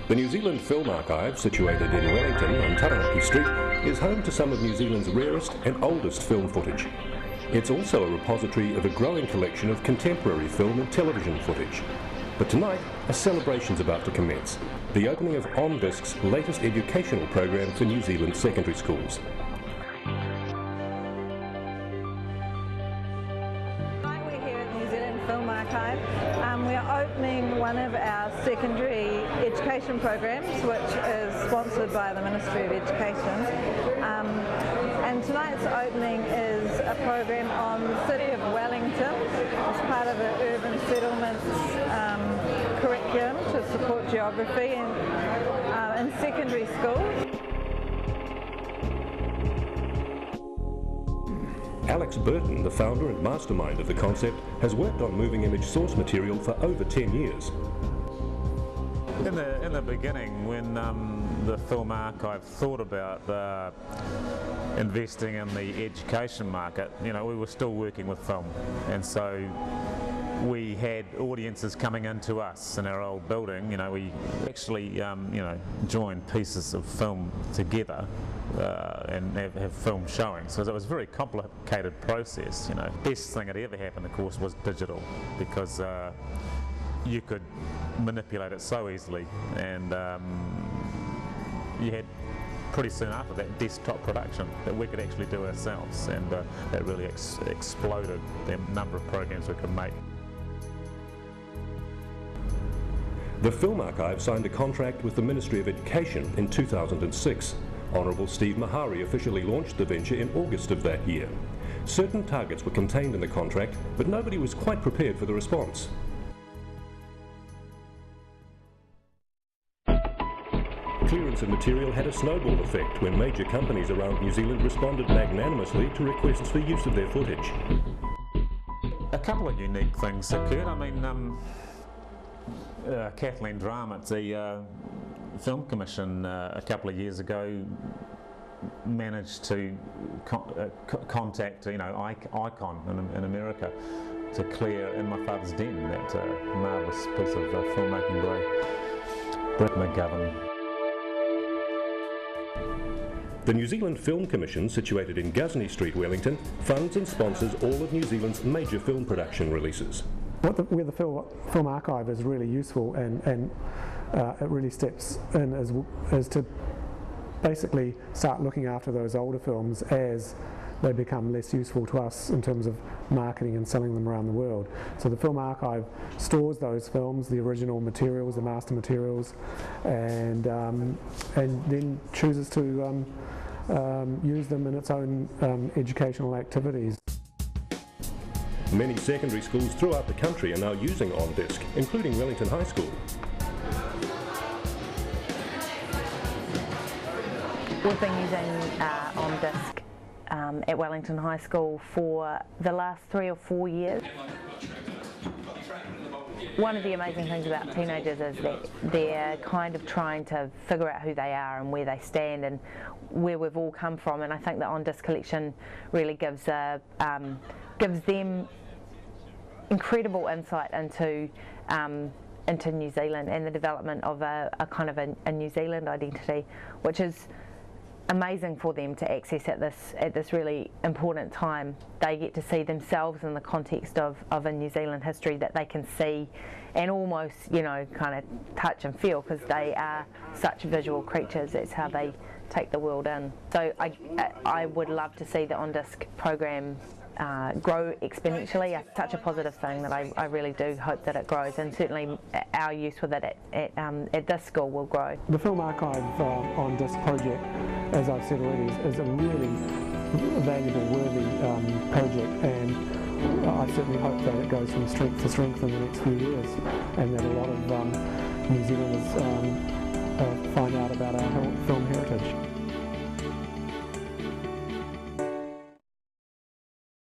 The New Zealand Film Archive, situated in Wellington on Taranaki Street, is home to some of New Zealand's rarest and oldest film footage. It's also a repository of a growing collection of contemporary film and television footage. But tonight, a celebration's about to commence, the opening of On DISK's latest educational program for New Zealand secondary schools. We're here at the New Zealand Film Archive. We are opening one of our secondary education programs, which is sponsored by the Ministry of Education. And tonight's opening is a program on the city of Wellington as part of the urban settlements curriculum to support geography in secondary schools. Alex Burton, the founder and mastermind of the concept, has worked on moving image source material for over 10 years. In the beginning, when the Film Archive thought about investing in the education market, we were still working with film, and so we had audiences coming into us in our old building. We actually joined pieces of film together and have film showing. So it was a very complicated process. Best thing that ever happened, of course, was digital, because you could manipulate it so easily, and you had pretty soon after that desktop production that we could actually do ourselves, and that really exploded the number of programs we could make. The Film Archive signed a contract with the Ministry of Education in 2006. Honourable Steve Mahari officially launched the venture in August of that year. Certain targets were contained in the contract, but nobody was quite prepared for the response. Clearance of material had a snowball effect when major companies around New Zealand responded magnanimously to requests for use of their footage. A couple of unique things occurred. Kathleen Drama at the Film Commission a couple of years ago managed to contact Icon in America to clear In My Father's Den, that marvellous piece of filmmaking by Brett McGovern. The New Zealand Film Commission, situated in Gusney Street, Wellington, funds and sponsors all of New Zealand's major film production releases. Where the Film Archive is really useful, and it really steps in, is to basically start looking after those older films as they become less useful to us in terms of marketing and selling them around the world. So the Film Archive stores those films, the original materials, the master materials, and then chooses to use them in its own educational activities. Many secondary schools throughout the country are now using On DISK, including Wellington High School. We've been using On DISK at Wellington High School for the last 3 or 4 years. One of the amazing things about teenagers is that they're kind of trying to figure out who they are and where they stand and where we've all come from, and I think the On DISK collection really gives them incredible insight into New Zealand and the development of a kind of a New Zealand identity, which is amazing for them to access at this really important time. They get to see themselves in the context of a New Zealand history that they can see and almost kind of touch and feel, because they are such visual creatures. That's how they take the world in. So I would love to see the On DISK program grow exponentially. It's such a positive thing that I really do hope that it grows, and certainly our use with it at this school will grow. The Film Archive On DISK project, as I've said already, is a really valuable, worthy project, and I certainly hope that it goes from strength to strength in the next few years, and that a lot of New Zealanders find out about our